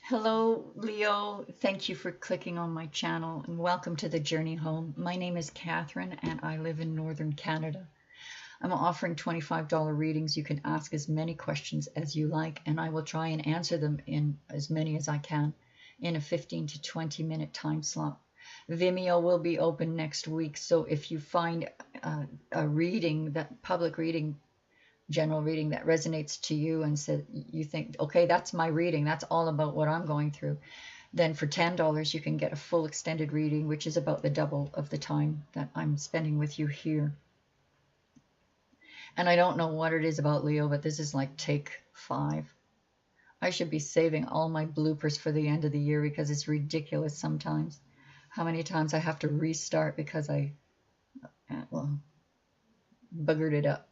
Hello, Leo. Thank you for clicking on my channel and welcome to the Journey Home. My name is Catherine and I live in Northern Canada. I'm offering $25 readings. You can ask as many questions as you like and I will try and answer them in as many as I can in a 15 to 20 minute time slot. Vimeo will be open next week, so if you find a reading, that public reading, general reading that resonates to you and said you think, okay, that's my reading, that's all about what I'm going through, then for $10 you can get a full extended reading, which is about the double of the time that I'm spending with you here. And I don't know what it is about Leo, but this is like take 5. I should be saving all my bloopers for the end of the year because it's ridiculous sometimes how many times I have to restart because I buggered it up.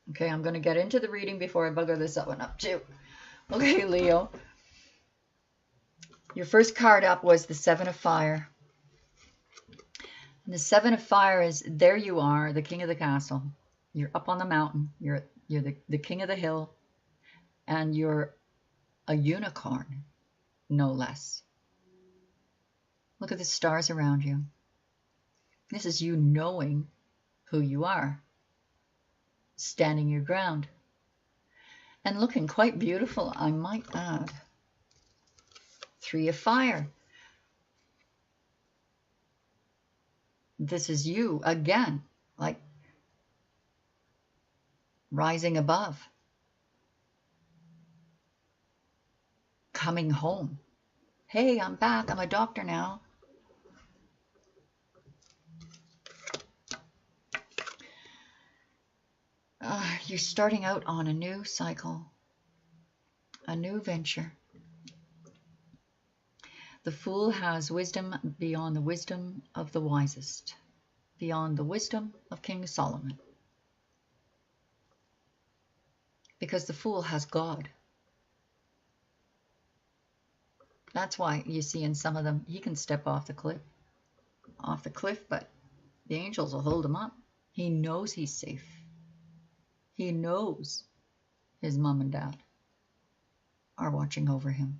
Okay, I'm going to get into the reading before I bugger this one up too. Okay, Leo. Your first card up was the Seven of Fire. And the Seven of Fire is, there you are, the king of the castle. You're up on the mountain. You're the king of the hill. And you're a unicorn, no less. Look at the stars around you. This is you knowing who you are. Standing your ground and looking quite beautiful, I might add. 3 of Fire. This is you again, like rising above, coming home. Hey, I'm back. I'm a doctor now. You're starting out on a new cycle, a new venture. The Fool has wisdom beyond the wisdom of the wisest, beyond the wisdom of King Solomon. Because the Fool has God. That's why you see in some of them, he can step off the cliff, but the angels will hold him up. He knows he's safe. He knows his mom and dad are watching over him.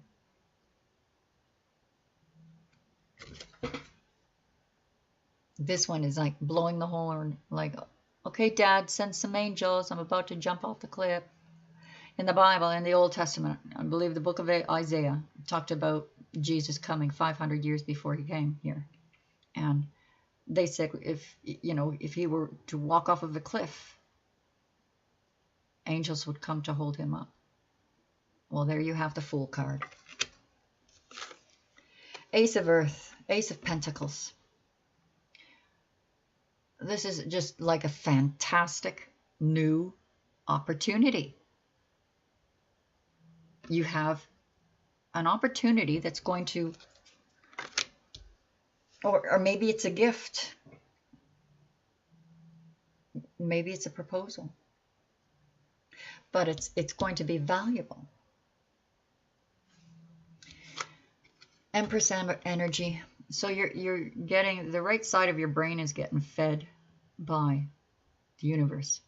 This one is like blowing the horn, like, okay, Dad, send some angels. I'm about to jump off the cliff. In the Bible, in the Old Testament, I believe the book of Isaiah talked about Jesus coming 500 years before he came here. And they said if he were to walk off of the cliff, angels would come to hold him up. Well, there you have the Fool card. Ace of Earth, Ace of Pentacles. This is just like a fantastic new opportunity. You have an opportunity that's going to, or maybe it's a gift. Maybe it's a proposal. But it's going to be valuable. Empress energy. So you're getting, the right side of your brain is getting fed by the universe.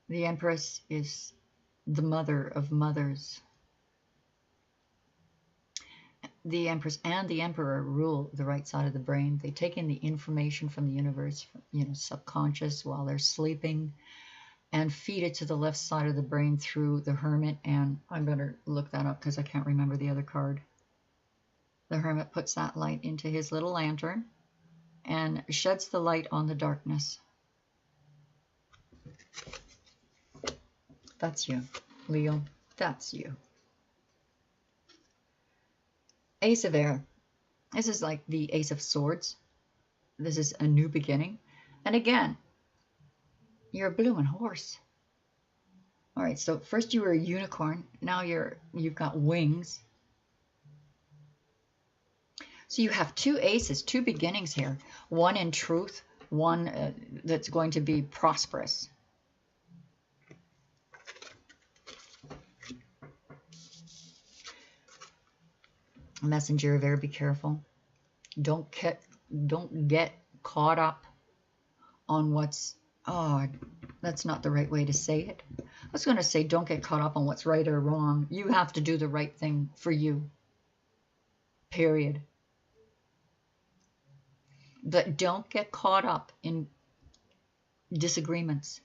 The Empress is the mother of mothers. The Empress and the Emperor rule the right side of the brain. They take in the information from the universe, subconscious while they're sleeping, and feed it to the left side of the brain through the Hermit. And I better look that up because I can't remember the other card. The Hermit puts that light into his little lantern and sheds the light on the darkness. That's you, Leo. That's you. Ace of Air. This is like the Ace of Swords. This is a new beginning. And again, you're a blooming horse. All right, so first you were a unicorn. Now you've got wings. So you have 2 aces, 2 beginnings here. One in truth, one that's going to be prosperous. Messenger of Air, be careful. Don't get caught up on what's, oh, that's not the right way to say it. was going to say, don't get caught up on what's right or wrong. You have to do the right thing for you. Period. But don't get caught up in disagreements.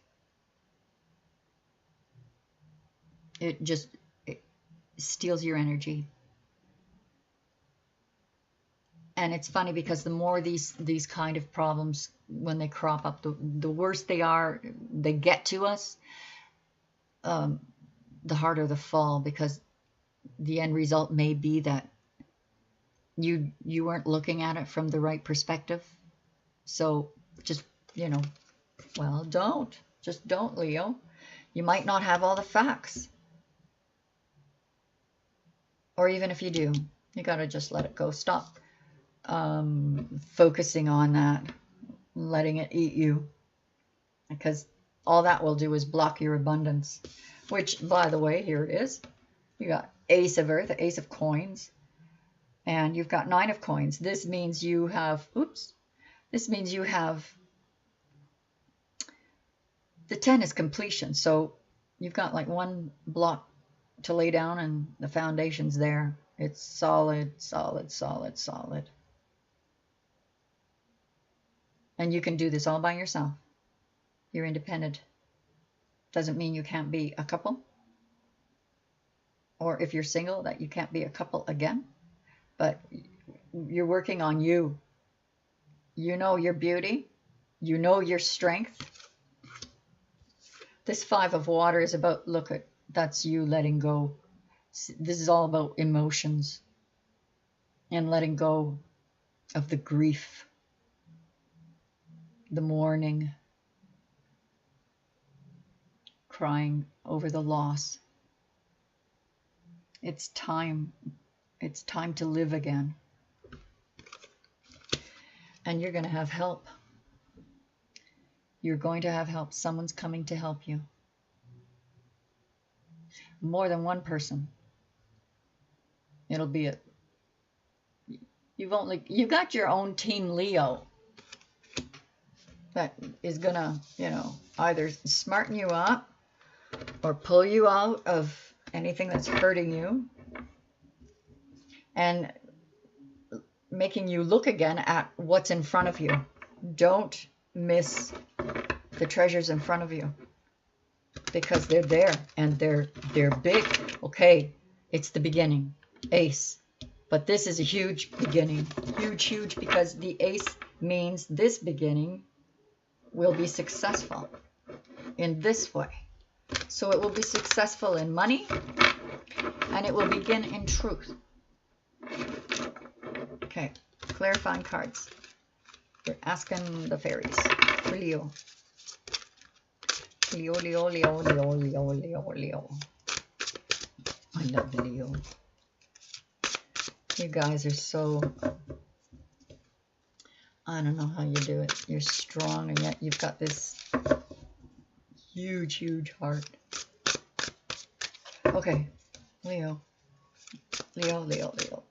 It steals your energy. And it's funny because the more these kind of problems, when they crop up, the worse they are, they get to us, the harder the fall, because the end result may be that you weren't looking at it from the right perspective. So just, well, just don't, Leo. You might not have all the facts. Or even if you do, you got to just let it go. Stop focusing on that, letting it eat you, because all that will do is block your abundance. Which, by the way, here it is. You got Ace of Earth, Ace of Coins, and you've got 9 of Coins. This means you have, this means you have, the 10 is completion. So you've got like one block to lay down and the foundation's there. It's solid, solid, solid, solid. And you can do this all by yourself. You're independent. Doesn't mean you can't be a couple. Or if you're single, that you can't be a couple again. But you're working on you. You know your beauty. You know your strength. This 5 of Water is about, that's you letting go. This is all about emotions and letting go of the grief, the mourning, crying over the loss. It's time. It's time to live again. And you're going to have help. You're going to have help. Someone's coming to help you. More than one person. It'll be you got your own team Leo that is gonna, either smarten you up or pull you out of anything that's hurting you and making you look again at what's in front of you. Don't miss the treasures in front of you, because they're there and they're big. Okay, it's the beginning. Ace. But this is a huge beginning. Huge, because the ace means this beginning will be successful in this way. So it will be successful in money, and it will begin in truth. Okay, clarifying cards. We're asking the fairies for Leo. Leo, Leo, Leo, Leo, Leo, Leo, Leo. I love Leo. You guys are so, I don't know how you do it. You're strong, and yet you've got this huge heart. Okay, Leo. Leo, Leo, Leo.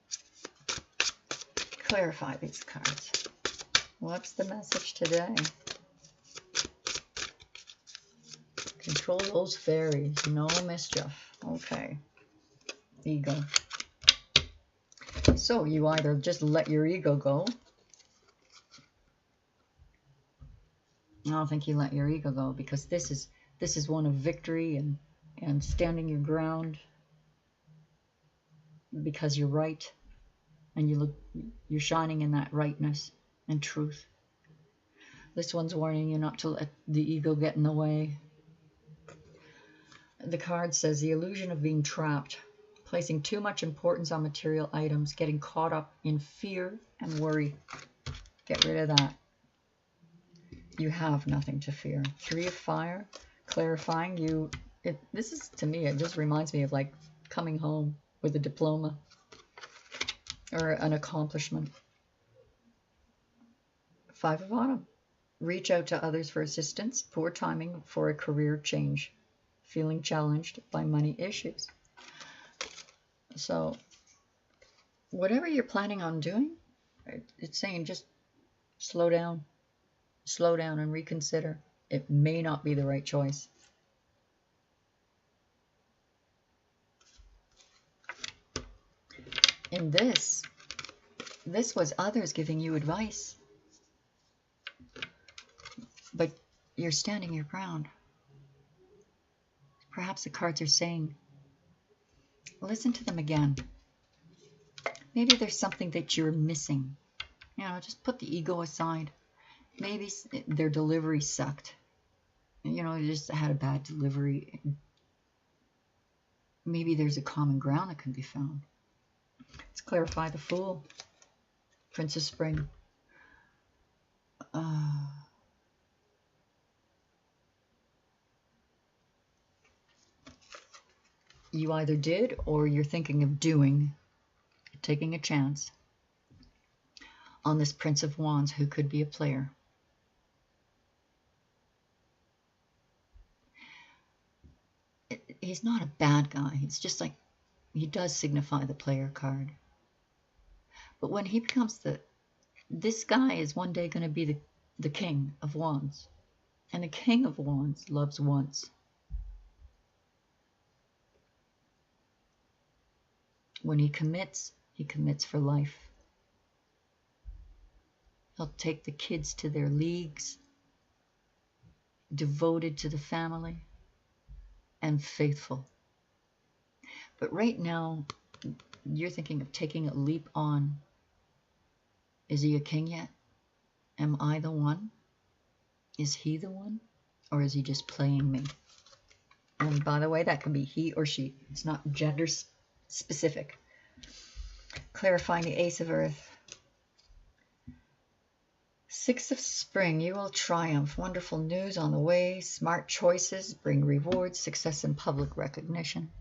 Clarify these cards. What's the message today? Control those fairies. No mischief. Okay. Ego. So you either just let your ego go. I don't think you let your ego go, because this is one of victory and standing your ground, because you're right, and you're shining in that rightness and truth. This one's warning you not to let the ego get in the way. The card says the illusion of being trapped, placing too much importance on material items, getting caught up in fear and worry. Get rid of that. You have nothing to fear. 3 of Fire, clarifying this is, to me, it just reminds me of like coming home with a diploma or an accomplishment. 5 of Autumn, reach out to others for assistance. Poor timing for a career change. Feeling challenged by money issues. So whatever you're planning on doing, it's saying just slow down and reconsider. It may not be the right choice. in this was others giving you advice, but you're standing your ground. Perhaps the cards are saying, listen to them again. Maybe there's something that you're missing. You know, just put the ego aside. Maybe their delivery sucked. You know, they just had a bad delivery. Maybe there's a common ground that can be found. Let's clarify the Fool. Prince of Spring. You either did or you're thinking of doing, taking a chance on this Prince of Wands who could be a player. He's not a bad guy. It's just like he does signify the player card. But when he becomes this guy is one day going to be the King of Wands. And the King of Wands loves once. When he commits for life. He'll take the kids to their leagues, devoted to the family, and faithful. But right now, you're thinking of taking a leap on. Is he a king yet? Am I the one? Is he the one? Or is he just playing me? And by the way, that can be he or she. It's not gender specific. Clarifying the Ace of Earth. Six of Spring, you will triumph. Wonderful news on the way. Smart choices bring rewards, success, and public recognition.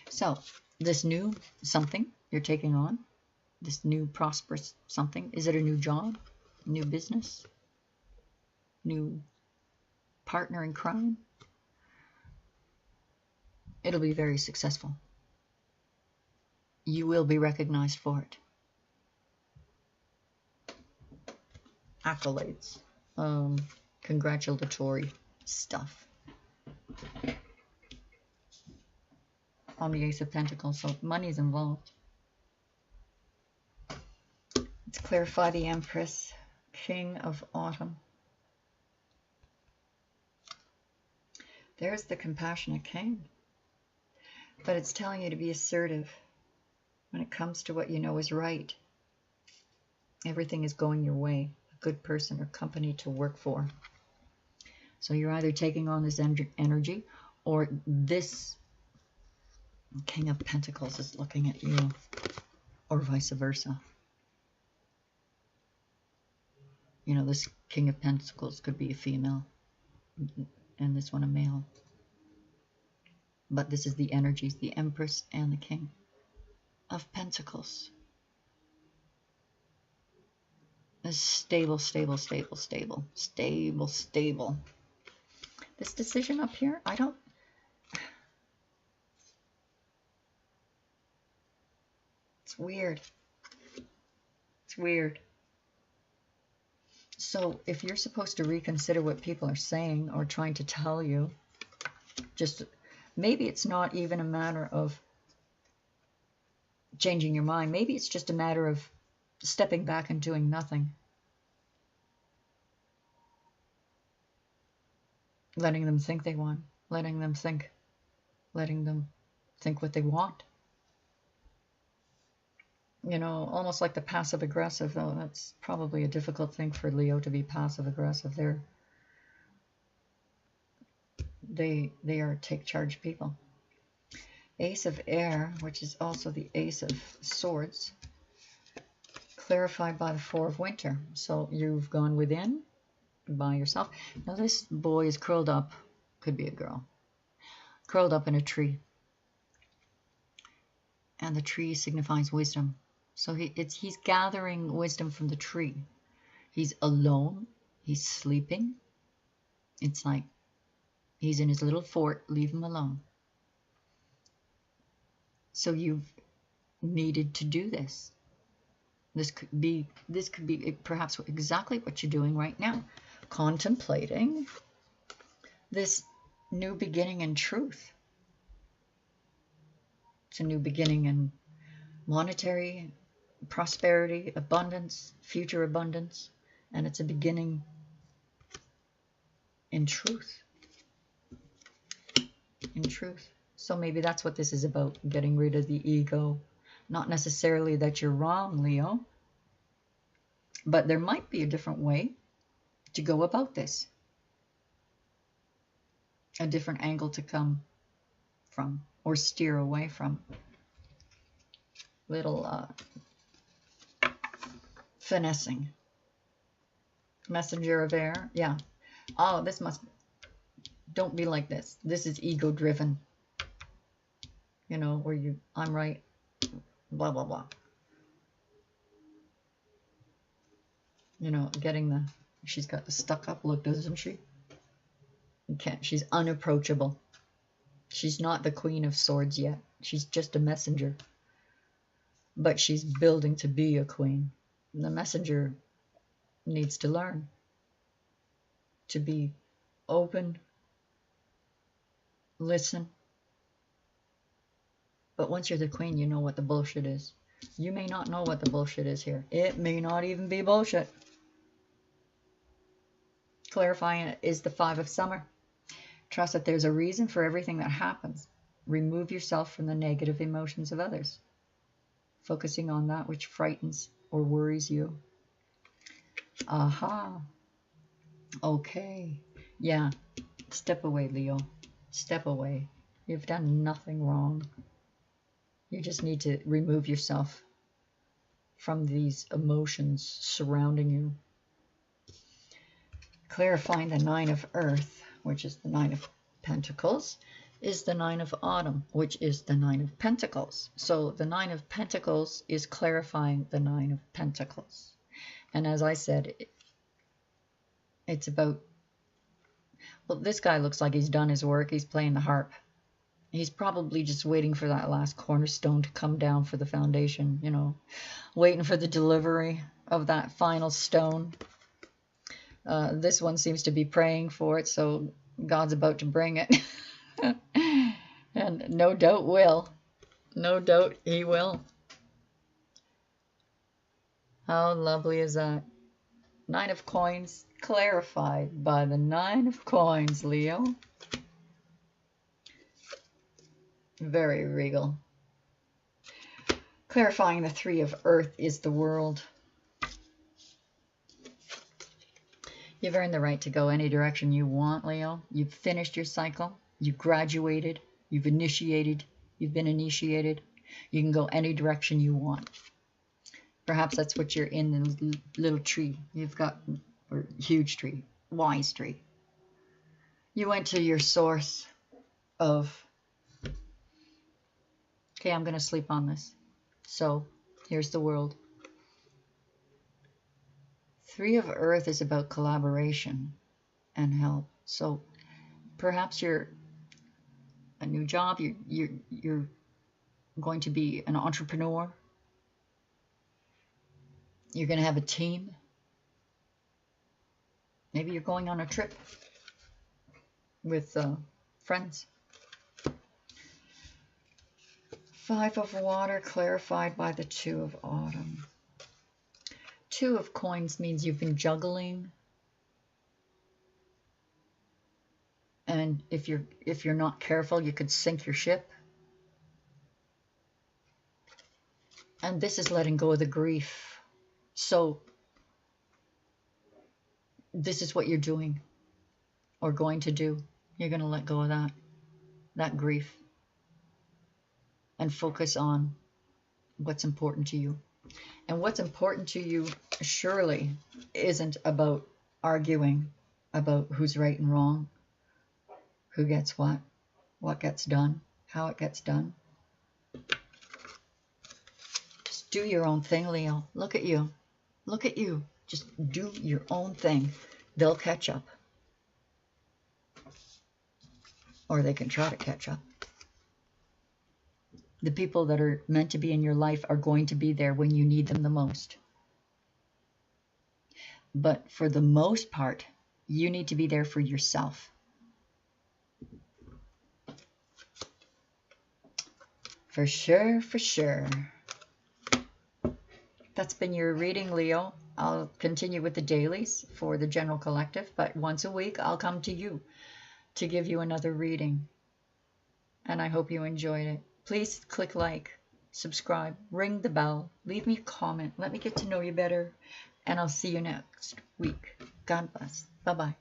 So, this new something you're taking on, this new prosperous something, is it a new job, new business, new partner in crime? It'll be very successful. You will be recognized for it. Accolades, congratulatory stuff on the Ace of Pentacles, so money is involved. Let's clarify the Empress, King of Autumn. There's the compassionate king, but it's telling you to be assertive when it comes to what you know is right. Everything is going your way. Good person or company to work for. So you're either taking on this energy, or this King of Pentacles is looking at you, or vice versa. You know, this King of Pentacles could be a female, and this one a male. But this is the energies, the Empress and the King of Pentacles. Is stable, stable, stable, stable, stable, stable. This decision up here, it's weird. It's weird. So if you're supposed to reconsider what people are saying or trying to tell you, just maybe it's not even a matter of changing your mind. Maybe it's just a matter of stepping back and doing nothing. Letting them think they want. Letting them think what they want. You know, almost like the passive aggressive, though that's probably a difficult thing for Leo to be passive aggressive. They are take charge people. Ace of Air, which is also the Ace of Swords, clarified by the Four of Winter. So you've gone within by yourself. Now this boy is curled up, could be a girl, curled up in a tree. And the tree signifies wisdom. So he's gathering wisdom from the tree. He's alone. He's sleeping. It's like he's in his little fort. Leave him alone. So you've needed to do this. This could be perhaps exactly what you're doing right now. Contemplating this new beginning in truth. It's a new beginning in monetary prosperity, abundance, future abundance, and it's a beginning in truth. In truth. So maybe that's what this is about, getting rid of the ego. Not necessarily that you're wrong, Leo, but there might be a different way to go about this. A different angle to come from or steer away from. Little finessing. Messenger of air. Yeah. Oh, this must... Don't be like this. This is ego driven. You know, where you... I'm right. Blah, blah, blah. You know, getting the... She's got the stuck up look, doesn't she? You can't... She's unapproachable. She's not the Queen of Swords yet. She's just a messenger. But she's building to be a queen. And the messenger needs to learn to be open, listen. But once you're the queen, you know what the bullshit is. You may not know what the bullshit is here. It may not even be bullshit. Clarifying it is the 5 of Summer. Trust that there's a reason for everything that happens. Remove yourself from the negative emotions of others, focusing on that which frightens or worries you. Aha. Okay. Yeah. Step away, Leo. Step away. You've done nothing wrong. You just need to remove yourself from these emotions surrounding you. Clarifying the 9 of Earth, which is the 9 of Pentacles, is the 9 of Autumn, which is the 9 of Pentacles. So the 9 of Pentacles is clarifying the 9 of Pentacles. And as I said, it's about... Well, this guy looks like he's done his work. He's playing the harp. He's probably just waiting for that last cornerstone to come down for the foundation, you know, waiting for the delivery of that final stone. This one seems to be praying for it, so God's about to bring it. And no doubt will. No doubt he will. How lovely is that? 9 of Coins clarified by the 9 of Coins, Leo. Very regal. Clarifying the 3 of Earth is the World. You've earned the right to go any direction you want, Leo. You've finished your cycle. You've graduated. You've initiated. You've been initiated. You can go any direction you want. Perhaps that's what you're in the little tree. You've got, or huge tree, wise tree. You went to your source of... Okay, I'm going to sleep on this. So, here's the World. 3 of Earth is about collaboration and help. So, perhaps you're a new job. You're going to be an entrepreneur. You're going to have a team. Maybe you're going on a trip with friends. 5 of Water clarified by the 2 of Autumn. 2 of Coins means you've been juggling. And if you're not careful, you could sink your ship. And this is letting go of the grief. So this is what you're doing or going to do. You're going to let go of that grief. And focus on what's important to you. And what's important to you surely isn't about arguing about who's right and wrong, who gets what gets done, how it gets done. Just do your own thing, Leo. Look at you. Look at you. Just do your own thing. They'll catch up. Or they can try to catch up. The people that are meant to be in your life are going to be there when you need them the most. But for the most part, you need to be there for yourself. For sure, for sure. That's been your reading, Leo. I'll continue with the dailies for the general collective, but once a week I'll come to you to give you another reading. And I hope you enjoyed it. Please click like, subscribe, ring the bell, leave me a comment, let me get to know you better, and I'll see you next week. God bless. Bye-bye.